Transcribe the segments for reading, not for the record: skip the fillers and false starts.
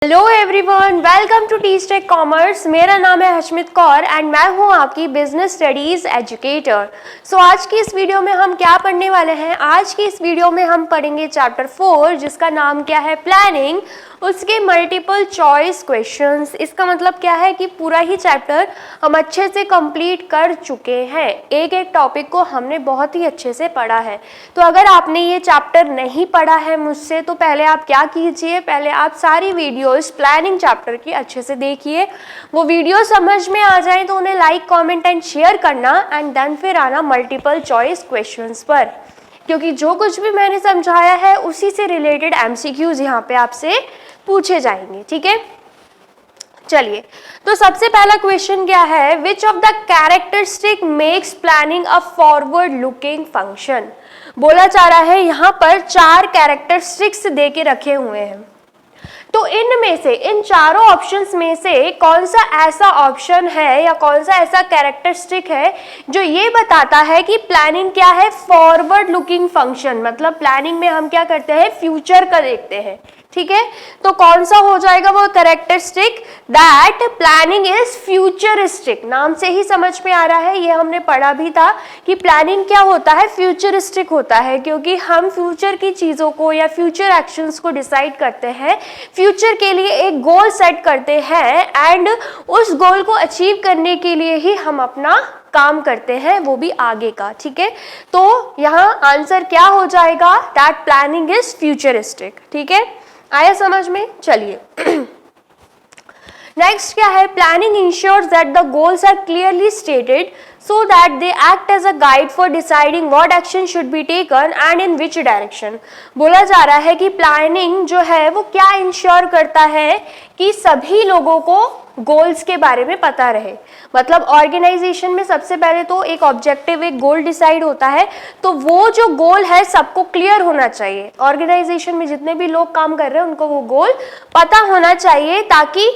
Hello everyone, welcome to TeachTech Commerce. मेरा नाम है हशमित कौर एंड मैं हूं आपकी बिजनेस स्टडीज एजुकेटर। सो आज की इस वीडियो में हम क्या पढ़ने वाले हैं? आज की इस वीडियो में हम पढ़ेंगे चैप्टर 4 जिसका नाम क्या है, प्लानिंग, उसके मल्टीपल चॉइस क्वेश्चंस। इसका मतलब क्या है कि पूरा ही चैप्टर हम अच्छे से कंप्लीट कर चुके हैं। एक एक टॉपिक को हमने बहुत ही अच्छे से पढ़ा है। तो अगर आपने ये चैप्टर नहीं पढ़ा है मुझसे तो पहले आप क्या कीजिए, पहले आप सारी वीडियोस प्लानिंग चैप्टर की अच्छे से देखिए। वो वीडियो समझ में आ जाए तो उन्हें लाइक, कमेंट एंड शेयर करना एंड देन फिर आना मल्टीपल चॉइस क्वेश्चंस पर, क्योंकि जो कुछ भी मैंने समझाया है उसी से रिलेटेड एमसीक्यूज यहाँ पे आपसे पूछे जाएंगे। ठीक है, चलिए तो सबसे पहला क्वेश्चन क्या है, which of the characteristic makes planning a forward looking function. बोला जा रहा है यहाँ पर 4 कैरेक्टरिस्टिक्स दे के रखे हुए हैं, तो इनमें से, इन चारों ऑप्शंस में से कौन सा ऐसा ऑप्शन है या कौन सा ऐसा कैरेक्टरिस्टिक है जो ये बताता है कि प्लानिंग क्या है, फॉरवर्ड लुकिंग फंक्शन। मतलब प्लानिंग में हम क्या करते हैं, फ्यूचर का देखते हैं। ठीक है, तो कौन सा हो जाएगा वो characteristic, that planning is futuristic. नाम से ही समझ में आ रहा है, ये हमने पढ़ा भी था कि प्लानिंग क्या होता है, फ्यूचरिस्टिक होता है, क्योंकि हम फ्यूचर की चीज़ों को या फ्यूचर एक्शंस को डिसाइड करते हैं, फ्यूचर के लिए एक गोल सेट करते हैं एंड उस गोल को अचीव करने के लिए ही हम अपना काम करते हैं, वो भी आगे का। ठीक है, तो यहाँ आंसर क्या हो जाएगा, दैट प्लानिंग इज फ्यूचरिस्टिक। ठीक है, आया समझ में? चलिए नेक्स्ट क्या है, planning ensures that the goals are clearly stated so that they act as a guide for deciding what action should be taken and in which direction। बोला जा रहा है कि प्लानिंग जो है वो क्या इंश्योर करता है कि सभी लोगों को गोल्स के बारे में पता रहे। मतलब ऑर्गेनाइजेशन में सबसे पहले तो एक ऑब्जेक्टिव, एक गोल डिसाइड होता है, तो वो जो गोल है सबको क्लियर होना चाहिए। ऑर्गेनाइजेशन में जितने भी लोग काम कर रहे हैं उनको वो गोल पता होना चाहिए, ताकि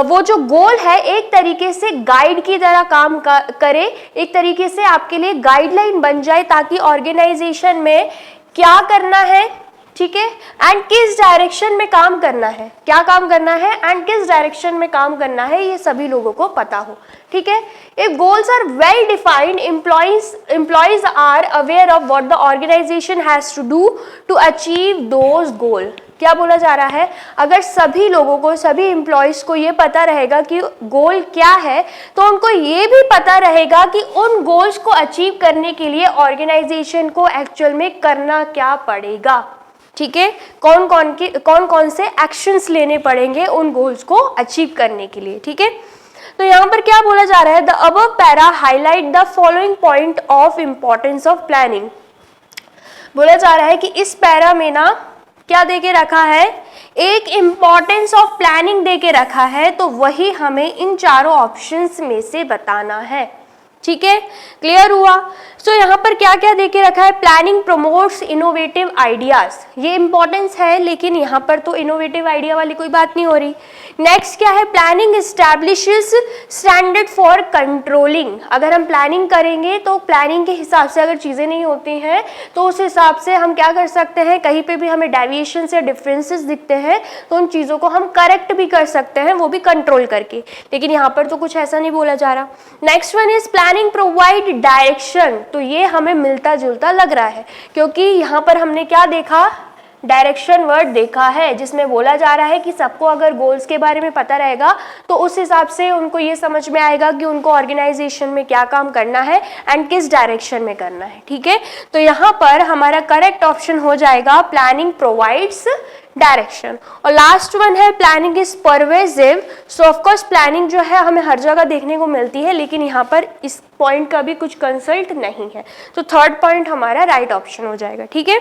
वो जो गोल है एक तरीके से गाइड की तरह काम करे, एक तरीके से आपके लिए गाइडलाइन बन जाए, ताकि ऑर्गेनाइजेशन में क्या करना है, ठीक है, एंड किस डायरेक्शन में काम करना है, क्या काम करना है एंड किस डायरेक्शन में काम करना है, ये सभी लोगों को पता हो। ठीक है, if goals are well defined, employees are aware of what the organization has to do to achieve those goal. क्या बोला जा रहा है, अगर सभी लोगों को, सभी एम्प्लॉइज को ये पता रहेगा कि गोल क्या है, तो उनको ये भी पता रहेगा कि उन गोल्स को अचीव करने के लिए ऑर्गेनाइजेशन को एक्चुअल में करना क्या पड़ेगा। ठीक है, कौन कौन से एक्शंस लेने पड़ेंगे उन गोल्स को अचीव करने के लिए। ठीक है, तो यहाँ पर क्या बोला जा रहा है, the above para highlight the following point of importance of planning. बोला जा रहा है कि इस पैरा में ना क्या दे के रखा है, एक इंपॉर्टेंस ऑफ प्लानिंग दे के रखा है, तो वही हमें इन चारों ऑप्शंस में से बताना है। ठीक है, क्लियर हुआ? सो यहाँ पर क्या क्या दे के रखा है, प्लानिंग प्रमोट्स इनोवेटिव आइडियाज, ये इंपॉर्टेंस है, लेकिन यहाँ पर तो इनोवेटिव आइडिया वाली कोई बात नहीं हो रही। नेक्स्ट क्या है, planning establishes standard for controlling. अगर हम प्लानिंग करेंगे तो प्लानिंग के हिसाब से अगर चीज़ें नहीं होती हैं तो उस हिसाब से हम क्या कर सकते हैं, कहीं पे भी हमें डेविएशंस या डिफरेंसेस दिखते हैं तो उन चीज़ों को हम करेक्ट भी कर सकते हैं, वो भी कंट्रोल करके, लेकिन यहाँ पर तो कुछ ऐसा नहीं बोला जा रहा। Next one is planning provide direction, तो ये हमें मिलता जुलता लग रहा है, क्योंकि यहाँ पर हमने क्या देखा, डायरेक्शन वर्ड देखा है, जिसमें बोला जा रहा है कि सबको अगर गोल्स के बारे में पता रहेगा तो उस हिसाब से उनको ये समझ में आएगा कि उनको ऑर्गेनाइजेशन में क्या काम करना है एंड किस डायरेक्शन में करना है। ठीक है, तो यहाँ पर हमारा करेक्ट ऑप्शन हो जाएगा प्लानिंग प्रोवाइड्स डायरेक्शन। और लास्ट वन है planning is pervasive. So of course planning जो है हमें हर जगह देखने को मिलती है, लेकिन यहाँ पर इस पॉइंट का भी कुछ कंसल्ट नहीं है, तो थर्ड पॉइंट हमारा राइट ऑप्शन हो जाएगा। ठीक है,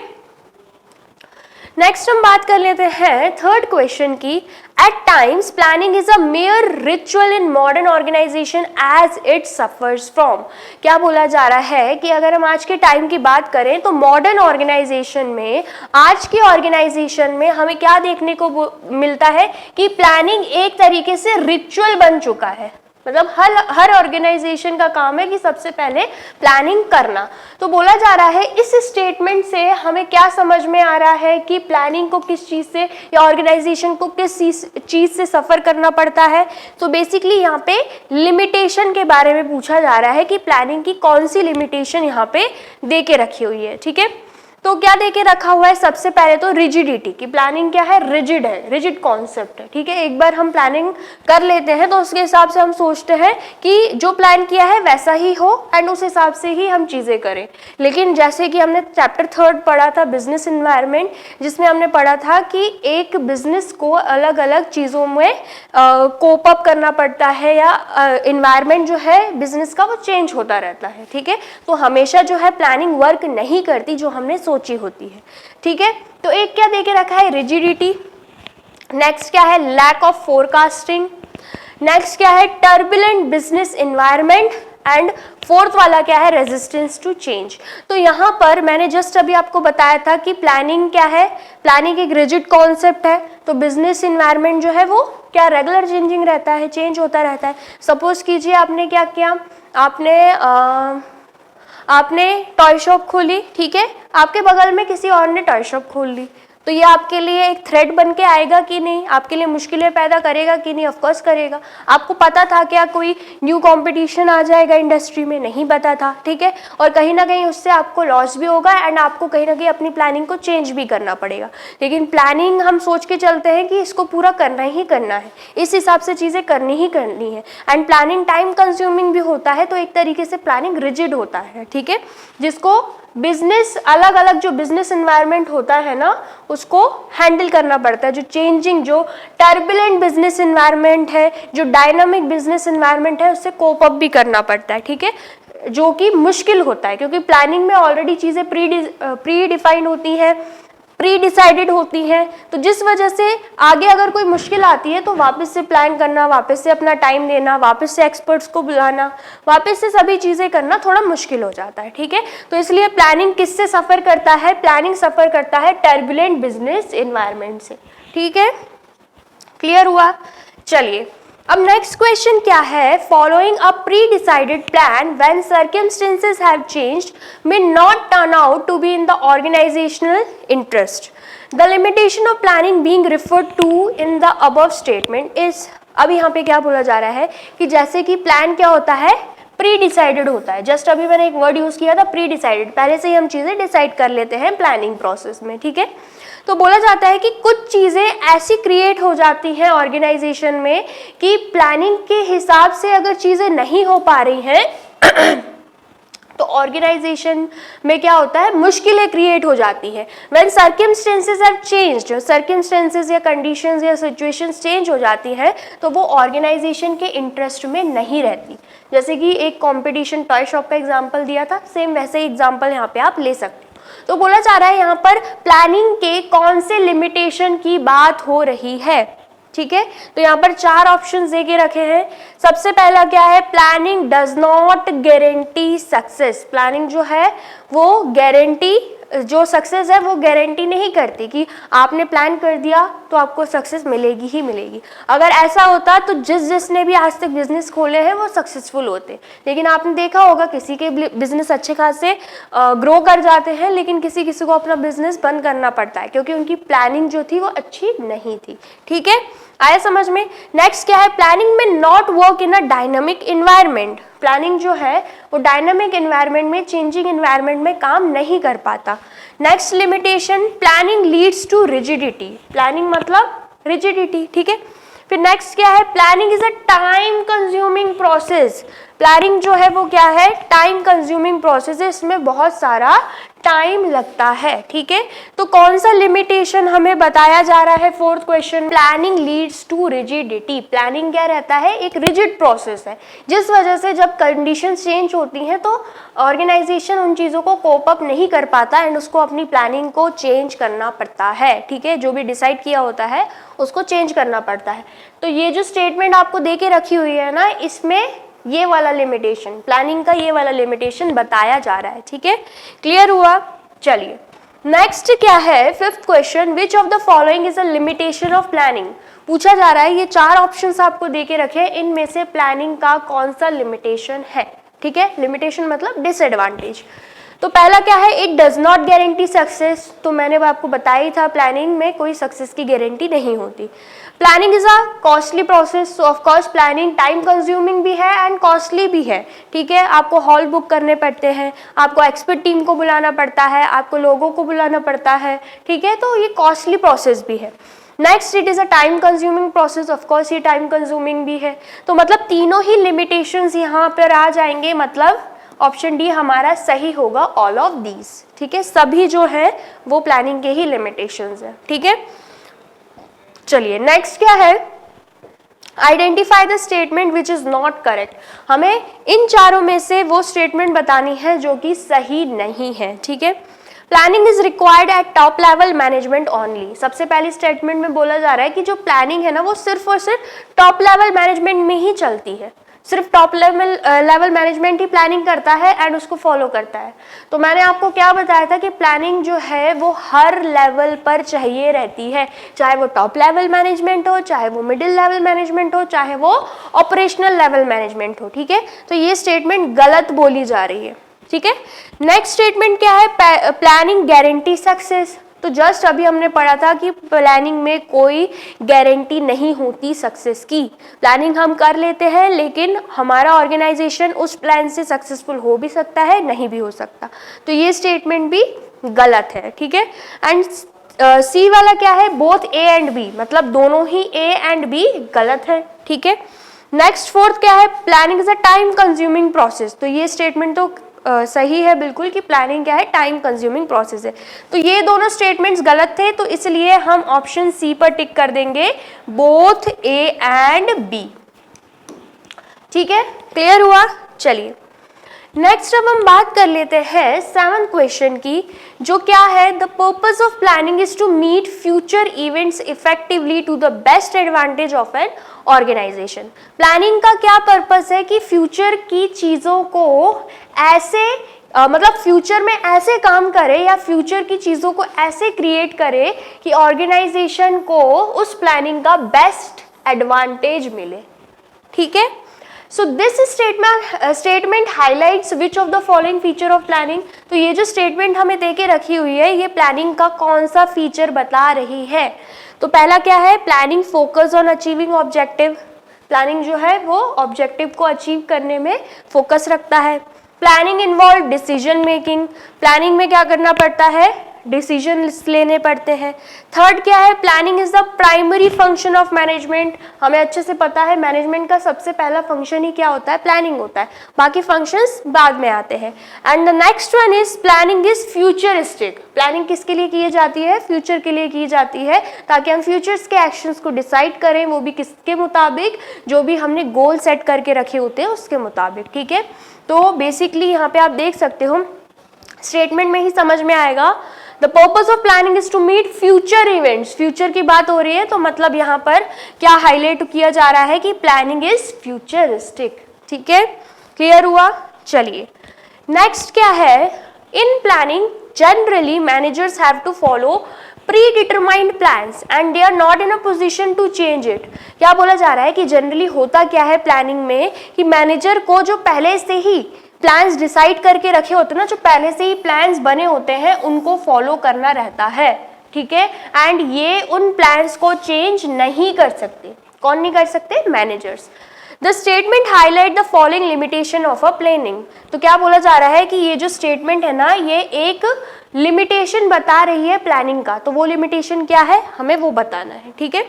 नेक्स्ट हम बात कर लेते हैं थर्ड क्वेश्चन की। At times planning is a mere ritual in modern organisation as it suffers from. क्या बोला जा रहा है कि अगर हम आज के टाइम की बात करें तो मॉडर्न ऑर्गेनाइजेशन में, आज की ऑर्गेनाइजेशन में हमें क्या देखने को मिलता है कि प्लानिंग एक तरीके से रिचुअल बन चुका है। मतलब हर ऑर्गेनाइजेशन का काम है कि सबसे पहले प्लानिंग करना। तो बोला जा रहा है इस स्टेटमेंट से हमें क्या समझ में आ रहा है कि प्लानिंग को किस चीज़ से या ऑर्गेनाइजेशन को किस चीज़ से सफ़र करना पड़ता है। तो बेसिकली यहाँ पे लिमिटेशन के बारे में पूछा जा रहा है कि प्लानिंग की कौन सी लिमिटेशन यहाँ पे दे के रखी हुई है। ठीक है, तो क्या देके रखा हुआ है, सबसे पहले तो रिजिडिटी की, प्लानिंग क्या है, रिजिड है, रिजिड कॉन्सेप्ट है। ठीक है, एक बार हम प्लानिंग कर लेते हैं तो उसके हिसाब से हम सोचते हैं कि जो प्लान किया है वैसा ही हो एंड उस हिसाब से ही हम चीज़ें करें। लेकिन जैसे कि हमने चैप्टर 3 पढ़ा था बिजनेस इन्वायरमेंट, जिसमें हमने पढ़ा था कि एक बिजनेस को अलग अलग चीज़ों में कोप अप करना पड़ता है या इन्वायरमेंट जो है बिजनेस का वो चेंज होता रहता है। ठीक है, तो हमेशा जो है प्लानिंग वर्क नहीं करती जो हमने सोची होती है। ठीक है, तो एक क्या देके रखा है, रिजिडिटी। नेक्स्ट क्या है, लैक ऑफ फोरकास्टिंग। नेक्स्ट क्या है, turbulent business environment. And fourth वाला क्या है, रेजिस्टेंस टू चेंज। तो यहाँ पर मैंने जस्ट अभी आपको बताया था कि प्लानिंग क्या है, प्लानिंग एक रिजिड कॉन्सेप्ट है। तो बिजनेस इन्वायरमेंट जो है वो क्या रेगुलर चेंजिंग रहता है, चेंज होता रहता है। सपोज कीजिए आपने क्या किया, आपने टॉय शॉप खोली। ठीक है, आपके बगल में किसी और ने टॉय शॉप खोल ली, तो ये आपके लिए एक थ्रेट बन के आएगा कि नहीं, आपके लिए मुश्किलें पैदा करेगा कि नहीं, ऑफकोर्स करेगा। आपको पता था क्या कोई न्यू कंपटीशन आ जाएगा इंडस्ट्री में, नहीं पता था। ठीक है, और कहीं ना कहीं उससे आपको लॉस भी होगा एंड आपको कहीं ना कहीं अपनी प्लानिंग को चेंज भी करना पड़ेगा। लेकिन प्लानिंग हम सोच के चलते हैं कि इसको पूरा करना ही करना है, इस हिसाब से चीज़ें करनी ही करनी है। एंड प्लानिंग टाइम कंज्यूमिंग भी होता है, तो एक तरीके से प्लानिंग रिजिड होता है। ठीक है, जिसको बिजनेस अलग अलग जो बिजनेस एनवायरनमेंट होता है ना उसको हैंडल करना पड़ता है। जो चेंजिंग, जो टर्बुलेंट बिजनेस एनवायरनमेंट है, जो डायनामिक बिजनेस एनवायरनमेंट है, उससे कोप अप भी करना पड़ता है। ठीक है, जो कि मुश्किल होता है क्योंकि प्लानिंग में ऑलरेडी चीज़ें प्री डिफाइंड होती हैं, प्री डिसाइडेड होती हैं। तो जिस वजह से आगे अगर कोई मुश्किल आती है तो वापस से प्लान करना, वापस से अपना टाइम देना, वापस से एक्सपर्ट्स को बुलाना, वापस से सभी चीज़ें करना थोड़ा मुश्किल हो जाता है। ठीक है, तो इसलिए प्लानिंग किससे सफ़र करता है, प्लानिंग सफ़र करता है टर्बुलेंट बिजनेस एनवायरनमेंट से। ठीक है, क्लियर हुआ। चलिए अब नेक्स्ट क्वेश्चन क्या है, following a predecided plan when circumstances have changed may not turn out to be in the organisational interest. The limitation of planning being referred to in the above statement is. अब यहाँ पे क्या बोला जा रहा है कि जैसे कि प्लान क्या होता है, प्री डिसाइडेड होता है। जस्ट अभी मैंने एक वर्ड यूज किया था प्री डिसाइडेड, पहले से ही हम चीज़ें डिसाइड कर लेते हैं प्लानिंग प्रोसेस में। ठीक है, तो बोला जाता है कि कुछ चीज़ें ऐसी क्रिएट हो जाती हैं ऑर्गेनाइजेशन में कि प्लानिंग के हिसाब से अगर चीज़ें नहीं हो पा रही हैं तो ऑर्गेनाइजेशन में क्या होता है, मुश्किलें क्रिएट हो जाती है। When circumstances have changed, circumstances या कंडीशंस या सिचुएशंस चेंज हो जाती हैं तो वो ऑर्गेनाइजेशन के इंटरेस्ट में नहीं रहती। जैसे कि एक कंपटीशन टॉय शॉप का एग्जांपल दिया था, सेम वैसे ही एग्जांपल यहाँ पे आप ले सकते हो। तो बोला जा रहा है यहाँ पर प्लानिंग के कौन से लिमिटेशन की बात हो रही है। ठीक है, तो यहाँ पर 4 ऑप्शंस देके रखे हैं। सबसे पहला क्या है, planning does not guarantee success. Planning जो है वो गारंटी, जो सक्सेस है वो गारंटी नहीं करती कि आपने प्लान कर दिया तो आपको सक्सेस मिलेगी ही मिलेगी। अगर ऐसा होता तो जिसने भी आज तक बिजनेस खोले हैं वो सक्सेसफुल होते। लेकिन आपने देखा होगा किसी के बिजनेस अच्छे खासे ग्रो कर जाते हैं, लेकिन किसी किसी को अपना बिजनेस बंद करना पड़ता है क्योंकि उनकी प्लानिंग जो थी वो अच्छी नहीं थी। ठीक है, आया समझ में। नेक्स्ट क्या है, प्लानिंग में not work in a dynamic environment. Planning जो है वो डायनामिक इन्वायरमेंट में, चेंजिंग इन्वायरमेंट में काम नहीं कर पाता। Next limitation, planning leads to rigidity. Planning मतलब रिजिडिटी। ठीक है, फिर नेक्स्ट क्या है, planning is a time consuming process. Planning जो है वो क्या है, टाइम कंज्यूमिंग प्रोसेस है, इसमें बहुत सारा टाइम लगता है। ठीक है, तो कौन सा लिमिटेशन हमें बताया जा रहा है, fourth question, planning leads to rigidity. Planning क्या रहता है, एक रिजिड प्रोसेस है जिस वजह से जब कंडीशंस चेंज होती हैं तो ऑर्गेनाइजेशन उन चीज़ों को कोप अप नहीं कर पाता एंड उसको अपनी प्लानिंग को चेंज करना पड़ता है। ठीक है, जो भी डिसाइड किया होता है उसको चेंज करना पड़ता है। तो ये जो स्टेटमेंट आपको दे के रखी हुई है ना, इसमें ये वाला लिमिटेशन, प्लानिंग का ये वाला लिमिटेशन बताया जा रहा है। ठीक है, क्लियर हुआ। चलिए नेक्स्ट क्या है, fifth question, which of the following is a limitation of planning. पूछा जा रहा है, ये चार ऑप्शंस आपको देके रखे, इनमें से प्लानिंग का कौन सा लिमिटेशन है। ठीक है, लिमिटेशन मतलब डिसएडवांटेज। तो पहला क्या है, it does not guarantee success. तो मैंने आपको बताया ही था प्लानिंग में कोई सक्सेस की गारंटी नहीं होती। Planning is a costly process, so of course planning time consuming भी है एंड कॉस्टली भी है। ठीक है, आपको हॉल बुक करने पड़ते हैं, आपको एक्सपर्ट टीम को बुलाना पड़ता है, आपको लोगों को बुलाना पड़ता है। ठीक है, तो ये कॉस्टली प्रोसेस भी है। Next, it is a time consuming process, of course ये टाइम कंज्यूमिंग भी है। तो मतलब तीनों ही लिमिटेशंस यहाँ पर आ जाएंगे, मतलब ऑप्शन डी हमारा सही होगा, ऑल ऑफ दीज। ठीक है, सभी जो है वो प्लानिंग के ही लिमिटेशंस है। ठीक है, चलिए नेक्स्ट क्या है, identify the statement which is not correct. हमें इन चारों में से वो स्टेटमेंट बतानी है जो कि सही नहीं है। ठीक है, planning is required at top level management only. सबसे पहली स्टेटमेंट में बोला जा रहा है कि जो प्लानिंग है ना वो सिर्फ और सिर्फ टॉप लेवल मैनेजमेंट में ही चलती है, सिर्फ टॉप लेवल मैनेजमेंट ही प्लानिंग करता है एंड उसको फॉलो करता है। तो मैंने आपको क्या बताया था कि प्लानिंग जो है वो हर लेवल पर चाहिए रहती है, चाहे वो टॉप लेवल मैनेजमेंट हो, चाहे वो मिडिल लेवल मैनेजमेंट हो, चाहे वो ऑपरेशनल लेवल मैनेजमेंट हो। ठीक है, तो ये स्टेटमेंट गलत बोली जा रही है। ठीक है, नेक्स्ट स्टेटमेंट क्या है, प्लानिंग गारंटी सक्सेस। तो जस्ट अभी हमने पढ़ा था कि प्लानिंग में कोई गारंटी नहीं होती सक्सेस की। प्लानिंग हम कर लेते हैं लेकिन हमारा ऑर्गेनाइजेशन उस प्लान से सक्सेसफुल हो भी सकता है, नहीं भी हो सकता। तो ये स्टेटमेंट भी गलत है। ठीक है, एंड सी वाला क्या है, बोथ ए एंड बी, मतलब दोनों ही ए एंड बी गलत है। ठीक है, नेक्स्ट फोर्थ क्या है, planning is a time consuming process. तो ये स्टेटमेंट तो सही है बिल्कुल कि प्लानिंग क्या है, टाइम कंज्यूमिंग प्रोसेस है। तो ये दोनों स्टेटमेंट्स गलत थे, तो इसलिए हम ऑप्शन सी पर टिक कर देंगे, बोथ ए एंड बी। ठीक है, क्लियर हुआ। चलिए नेक्स्ट अब हम बात कर लेते हैं सेवंथ क्वेश्चन की, जो क्या है, the purpose of planning is to meet future events effectively to the best advantage of an organisation. Planning का क्या पर्पस है कि फ्यूचर की चीजों को ऐसे मतलब फ्यूचर में ऐसे काम करे या फ्यूचर की चीजों को ऐसे क्रिएट करे कि ऑर्गेनाइजेशन को उस प्लानिंग का बेस्ट एडवांटेज मिले। ठीक है, so this statement highlights which of the following feature of planning. तो ये जो स्टेटमेंट हमें देके रखी हुई है, ये प्लानिंग का कौन सा फीचर बता रही है। तो पहला क्या है, planning focus on achieving objective. Planning जो है वो ऑब्जेक्टिव को अचीव करने में फोकस रखता है। Planning involve decision making. Planning में क्या करना पड़ता है, डिसीजन लेने पड़ते हैं। थर्ड क्या है, planning is the primary function of management. हमें अच्छे से पता है मैनेजमेंट का सबसे पहला फंक्शन ही क्या होता है, प्लानिंग होता है, बाकी फंक्शंस बाद में आते हैं। And the next one is planning is futuristic. Planning किसके लिए की जाती है, फ्यूचर के लिए की जाती है, ताकि हम फ्यूचर्स के एक्शंस को डिसाइड करें, वो भी किसके मुताबिक, जो भी हमने गोल सेट करके रखे होते हैं उसके मुताबिक। ठीक है, तो बेसिकली यहाँ पे आप देख सकते हो स्टेटमेंट में ही समझ में आएगा, the purpose of planning is to meet future events. Future की बात हो रही है, तो मतलब यहाँ पर क्या हाईलाइट किया जा रहा है कि प्लानिंग इज फ्यूचरिस्टिक। ठीक है, क्लियर हुआ। चलिए नेक्स्ट क्या है, in planning generally managers have to follow predetermined plans and they are not in a position to change it. क्या बोला जा रहा है कि जनरली होता क्या है प्लानिंग में कि मैनेजर को जो पहले से ही प्लान्स डिसाइड करके रखे होते हैं ना, जो पहले से ही प्लान्स बने होते हैं उनको फॉलो करना रहता है। ठीक है, एंड ये उन प्लान्स को चेंज नहीं कर सकते। कौन नहीं कर सकते, managers. The statement highlight the following limitation of a planning. तो क्या बोला जा रहा है कि ये जो स्टेटमेंट है ना, ये एक लिमिटेशन बता रही है प्लानिंग का। तो वो लिमिटेशन क्या है, हमें वो बताना है। ठीक है,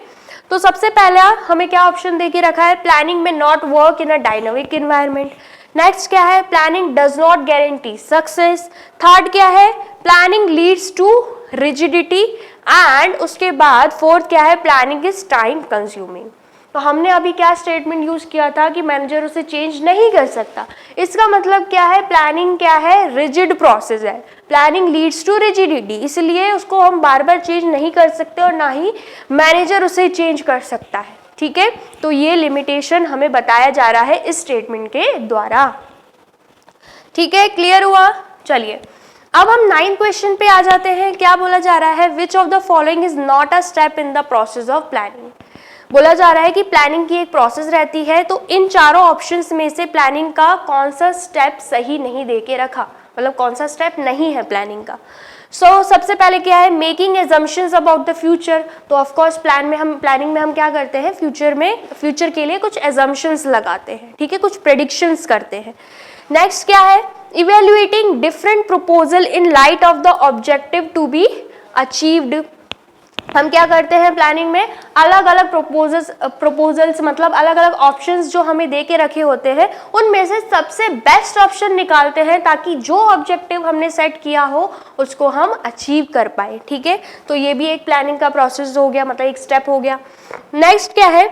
तो सबसे पहला हमें क्या ऑप्शन दे के रखा है, प्लानिंग में not work in a dynamic environment. Next क्या है, planning does not guarantee success. Third क्या है, planning leads to rigidity. And उसके बाद फोर्थ क्या है, प्लानिंग इज टाइम कंज्यूमिंग। तो हमने अभी क्या स्टेटमेंट यूज किया था कि मैनेजर उसे चेंज नहीं कर सकता। इसका मतलब क्या है, प्लानिंग क्या है, रिजिड प्रोसेस है, प्लानिंग लीड्स टू रिजिडिटी, इसलिए उसको हम बार बार चेंज नहीं कर सकते और ना ही मैनेजर उसे चेंज कर सकता है। ठीक है, तो ये लिमिटेशन हमें बताया जा रहा है इस स्टेटमेंट के द्वारा। ठीक है, क्लियर हुआ। चलिए अब हम 9th क्वेश्चन पे आ जाते हैं। क्या बोला जा रहा है, which of the following is not a step in the process of planning. बोला जा रहा है कि प्लानिंग की एक प्रोसेस रहती है, तो इन चारों ऑप्शंस में से प्लानिंग का कौन सा स्टेप सही नहीं दे के रखा, मतलब कौन सा स्टेप नहीं है प्लानिंग का। सबसे पहले क्या है, making assumptions about the future. तो ऑफ कोर्स प्लानिंग में हम क्या करते हैं, फ्यूचर के लिए कुछ एजम्पशंस लगाते हैं, ठीक है, कुछ प्रेडिक्शंस करते हैं। नेक्स्ट क्या है, evaluating different proposal in light of the objective to be achieved. हम क्या करते हैं प्लानिंग में, अलग अलग प्रपोजल्स मतलब अलग अलग ऑप्शंस जो हमें दे के रखे होते हैं, उनमें से सबसे बेस्ट ऑप्शन निकालते हैं ताकि जो ऑब्जेक्टिव हमने सेट किया हो उसको हम अचीव कर पाए, ठीक है। तो ये भी एक प्लानिंग का प्रोसेस हो गया, मतलब एक स्टेप हो गया। नेक्स्ट क्या है,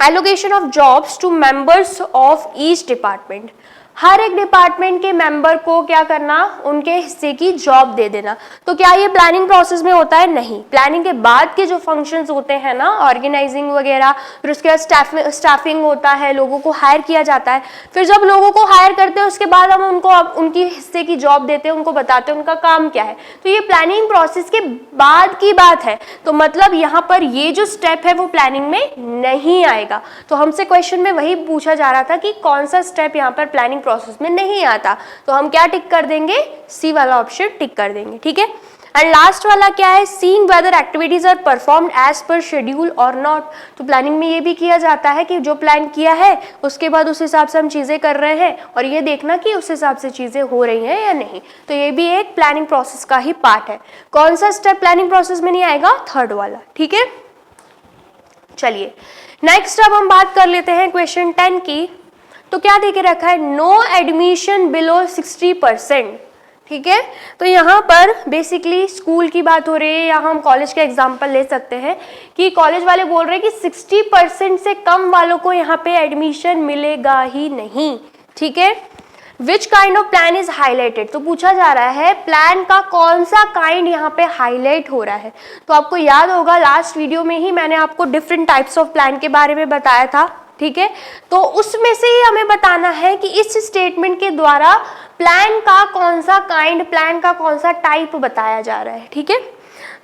allocation of jobs to members of each department. हर एक डिपार्टमेंट के मेंबर को क्या करना, उनके हिस्से की जॉब दे देना। तो क्या ये प्लानिंग प्रोसेस में होता है? नहीं। प्लानिंग के बाद के जो फंक्शंस होते हैं ना, ऑर्गेनाइजिंग वगैरह, फिर उसके बाद स्टाफिंग होता है, लोगों को हायर किया जाता है। फिर जब लोगों को हायर करते हैं उसके बाद हम उनको उनकी हिस्से की जॉब देते हैं, उनको बताते हैं उनका काम क्या है। तो ये प्लानिंग प्रोसेस के बाद की बात है। तो मतलब यहाँ पर ये जो स्टेप है वो प्लानिंग में नहीं आएगा। तो हमसे क्वेश्चन में वही पूछा जा रहा था कि कौन सा स्टेप यहाँ पर प्लानिंग प्रोसेस में नहीं आता, तो हम क्या टिक कर देंगे, सी वाला ऑप्शन टिक कर देंगे, ठीक है। एंड लास्ट वाला क्या है, seeing whether activities are performed as per schedule और नॉट। तो प्लानिंग में ये भी किया जाता है कि जो प्लान किया है उसके बाद उस हिसाब से हम चीजें कर रहे हैं और ये देखना कि उस हिसाब से चीजें हो रही हैं या नहीं। तो ये भी एक प्लानिंग प्रोसेस का ही पार्ट है। कौन सा स्टेप प्लानिंग प्रोसेस में नहीं आएगा, थर्ड वाला, ठीक है। चलिए नेक्स्ट अब हम बात कर लेते हैं क्वेश्चन 10 की। तो क्या देके रखा है, नो एडमिशन बिलो 60%, ठीक है। तो यहाँ पर बेसिकली स्कूल की बात हो रही है या हम कॉलेज का एग्जांपल ले सकते हैं कि कॉलेज वाले बोल रहे हैं कि 60% से कम वालों को यहाँ पे एडमिशन मिलेगा ही नहीं, ठीक है। Which kind of plan is highlighted. तो पूछा जा रहा है प्लान का कौन सा काइंड यहाँ पे हाईलाइट हो रहा है। तो आपको याद होगा लास्ट वीडियो में ही मैंने आपको डिफरेंट टाइप्स ऑफ प्लान के बारे में बताया था, ठीक है। तो उसमें से ही हमें बताना है कि इस स्टेटमेंट के द्वारा प्लान का कौन सा काइंड, प्लान का कौन सा टाइप बताया जा रहा है, ठीक है।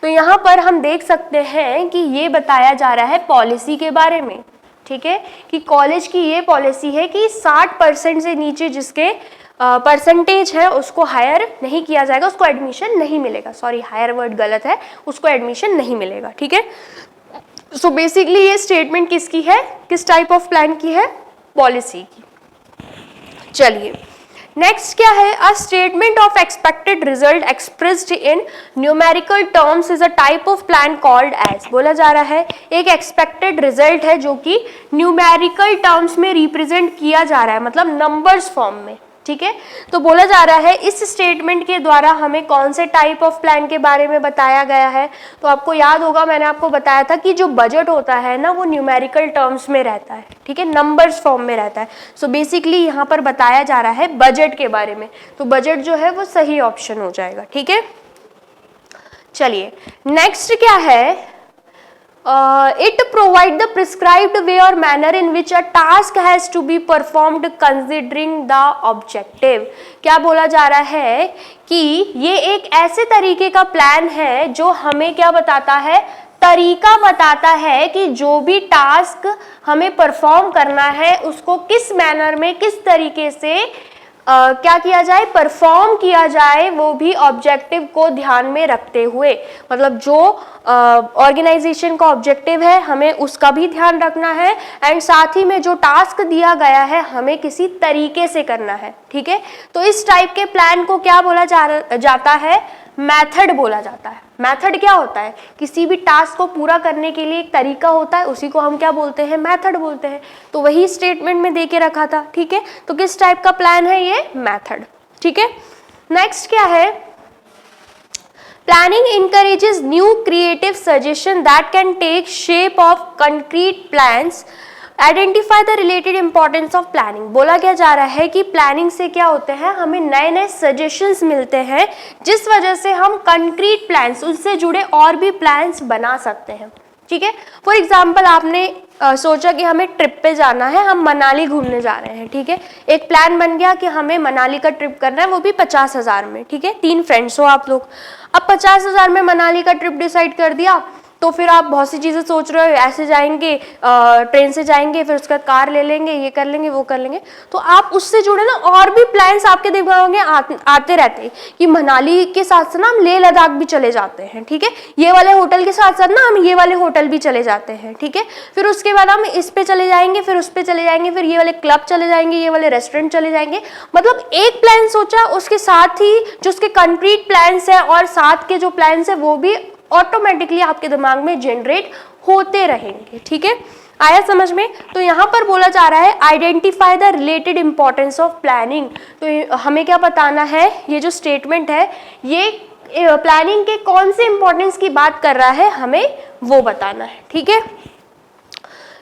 तो यहाँ पर हम देख सकते हैं कि ये बताया जा रहा है पॉलिसी के बारे में, ठीक है, कि कॉलेज की ये पॉलिसी है कि 60% से नीचे जिसके परसेंटेज है उसको हायर नहीं किया जाएगा, उसको एडमिशन नहीं मिलेगा। सॉरी, हायर वर्ड गलत है, उसको एडमिशन नहीं मिलेगा, ठीक है। सो बेसिकली ये स्टेटमेंट किसकी है, किस टाइप ऑफ प्लान की है, पॉलिसी की। चलिए नेक्स्ट क्या है, a statement of expected result expressed in numerical terms is a type of plan called as. बोला जा रहा है एक एक्सपेक्टेड रिजल्ट है जो कि न्यूमेरिकल टर्म्स में रिप्रेजेंट किया जा रहा है, मतलब नंबर्स फॉर्म में, ठीक है। तो बोला जा रहा है इस स्टेटमेंट के द्वारा हमें कौन से टाइप ऑफ प्लान के बारे में बताया गया है। तो आपको याद होगा मैंने आपको बताया था कि जो बजट होता है ना वो न्यूमेरिकल टर्म्स में रहता है, ठीक है, नंबर्स फॉर्म में रहता है। सो बेसिकली यहाँ पर बताया जा रहा है बजट के बारे में, तो बजट जो है वो सही ऑप्शन हो जाएगा, ठीक है। चलिए नेक्स्ट क्या है, it provide the prescribed way or manner in which a task has to be performed considering the objective। क्या बोला जा रहा है कि ये एक ऐसे तरीके का प्लान है जो हमें क्या बताता है, तरीका बताता है कि जो भी टास्क हमें परफॉर्म करना है उसको किस मैनर में, किस तरीके से क्या किया जाए, परफॉर्म किया जाए, वो भी ऑब्जेक्टिव को ध्यान में रखते हुए। मतलब जो ऑर्गेनाइजेशन का ऑब्जेक्टिव है हमें उसका भी ध्यान रखना है एंड साथ ही में जो टास्क दिया गया है हमें किसी तरीके से करना है, ठीक है। तो इस टाइप के प्लान को क्या बोला जाता है, मेथड बोला जाता है। मेथड क्या होता है, किसी भी टास्क को पूरा करने के लिए एक तरीका होता है, उसी को हम क्या बोलते हैं, मेथड बोलते हैं। तो वही स्टेटमेंट में दे के रखा था, ठीक है। तो किस टाइप का प्लान है ये, मेथड, ठीक है। नेक्स्ट क्या है, planning encourages new creative suggestion that can take shape of concrete plans। Identify the related importance of planning. बोला क्या जा रहा है कि प्लानिंग से क्या होते हैं, हमें नए नए सजेशंस मिलते हैं जिस वजह से हम कंक्रीट प्लान्स, उससे जुड़े और भी प्लान्स बना सकते हैं, ठीक है। फॉर एग्जाम्पल आपने सोचा कि हमें ट्रिप पे जाना है, हम मनाली घूमने जा रहे हैं, ठीक है। एक प्लान बन गया कि हमें मनाली का ट्रिप करना है, वो भी 50,000 में, ठीक है। 3 फ्रेंड्स हो आप लोग। अब 50,000 में मनाली का ट्रिप डिसाइड कर दिया, तो फिर आप बहुत सी चीज़ें सोच रहे हो, ऐसे जाएंगे, ट्रेन से जाएंगे, फिर उसका कार ले लेंगे, ये कर लेंगे, वो कर लेंगे। तो आप उससे जुड़े ना और भी प्लान्स आपके दिमाग में आते रहते हैं कि मनाली के साथ साथ ना हम लेह लद्दाख भी चले जाते हैं, ठीक है। ये वाले होटल के साथ साथ ना हम ये वाले होटल भी चले जाते हैं, ठीक है। फिर उसके बाद हम इस पे चले जाएंगे, फिर उस पे चले जाएंगे, फिर ये वाले क्लब चले जाएंगे, ये वाले रेस्टोरेंट चले जाएंगे। मतलब एक प्लान सोचा, उसके साथ ही जो उसके कंक्रीट प्लान्स है और साथ के जो प्लान्स है वो भी ऑटोमेटिकली आपके दिमाग में जनरेट होते रहेंगे, ठीक है। आया समझ में? तो यहाँ पर बोला जा रहा है identify the related importance of planning. तो हमें क्या बताना है, ये जो स्टेटमेंट है ये प्लानिंग के कौन से इंपॉर्टेंस की बात कर रहा है, हमें वो बताना है, ठीक है।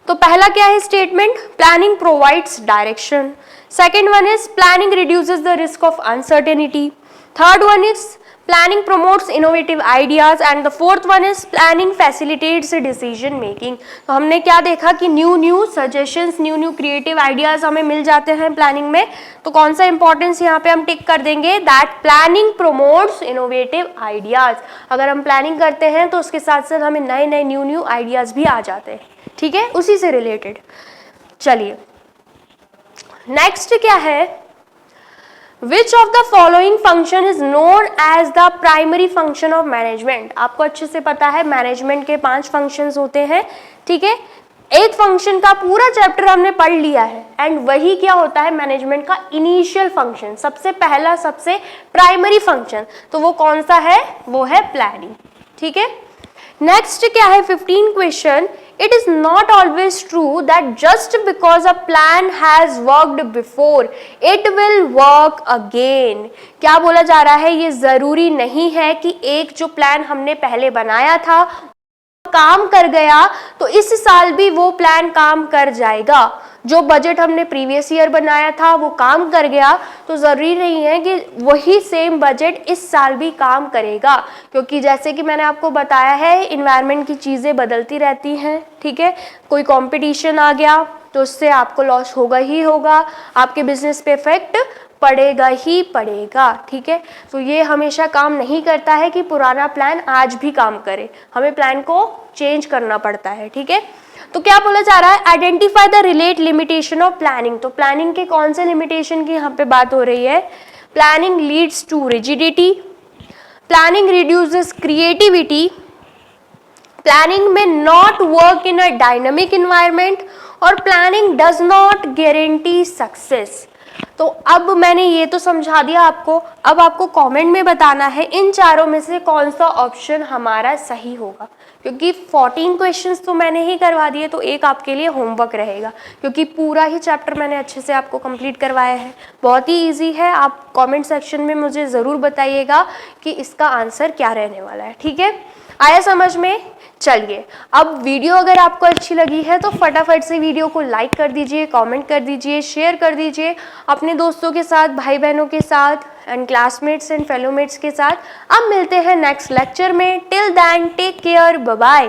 तो पहला क्या है statement, planning provides direction. Second one is planning reduces the risk of uncertainty. Third one is planning promotes innovative ideas and the fourth one is planning facilitates decision making। तो हमने क्या देखा कि new suggestions, new creative ideas हमें मिल जाते हैं planning में। तो कौन सा इंपॉर्टेंस यहाँ पे हम टिक कर देंगे, that planning promotes innovative ideas. अगर हम प्लानिंग करते हैं तो उसके साथ साथ हमें नए न्यू आइडियाज भी आ जाते हैं, ठीक है, उसी से रिलेटेड। चलिए नेक्स्ट क्या है, Which of the following function is known as the primary function of management? आपको अच्छे से पता है मैनेजमेंट के 5 फंक्शंस होते हैं, ठीक है। एक फंक्शन का पूरा चैप्टर हमने पढ़ लिया है एंड वही क्या होता है मैनेजमेंट का इनिशियल फंक्शन, सबसे पहला, सबसे प्राइमरी फंक्शन। तो वो कौन सा है, वो है प्लानिंग, ठीक है। नेक्स्ट क्या है 15 question, it is not always true that just because a plan has worked before it will work again। क्या बोला जा रहा है, ये जरूरी नहीं है कि एक जो प्लान हमने पहले बनाया था काम कर गया तो इस साल भी वो प्लान काम कर जाएगा। जो बजट हमने प्रीवियस ईयर बनाया था वो काम कर गया तो जरूरी नहीं है कि वही सेम बजट इस साल भी काम करेगा, क्योंकि जैसे कि मैंने आपको बताया है इन्वायरमेंट की चीज़ें बदलती रहती हैं, ठीक है। कोई कंपटीशन आ गया तो उससे आपको लॉस होगा ही होगा, आपके बिजनेस पे इफेक्ट पड़ेगा ही पड़ेगा, ठीक है। तो ये हमेशा काम नहीं करता है कि पुराना प्लान आज भी काम करे, हमें प्लान को चेंज करना पड़ता है, ठीक है। तो क्या बोला जा रहा है, identify the relate limitation of planning. तो प्लानिंग के कौन से लिमिटेशन की यहाँ पे बात हो रही है, planning leads to rigidity, planning reduces creativity, planning में not work in a dynamic environment और planning does not guarantee success. तो अब मैंने ये तो समझा दिया आपको, अब आपको कमेंट में बताना है इन चारों में से कौन सा ऑप्शन हमारा सही होगा, क्योंकि 14 क्वेश्चंस तो मैंने ही करवा दिए, तो एक आपके लिए होमवर्क रहेगा, क्योंकि पूरा ही चैप्टर मैंने अच्छे से आपको कंप्लीट करवाया है। बहुत ही इजी है, आप कमेंट सेक्शन में मुझे ज़रूर बताइएगा कि इसका आंसर क्या रहने वाला है, ठीक है। आया समझ में? चलिए अब वीडियो अगर आपको अच्छी लगी है तो फटाफट से वीडियो को लाइक कर दीजिए, कमेंट कर दीजिए, शेयर कर दीजिए अपने दोस्तों के साथ, भाई बहनों के साथ एंड क्लासमेट्स एंड फेलोमेट्स के साथ। अब मिलते हैं नेक्स्ट लेक्चर में, till then take care, bye bye.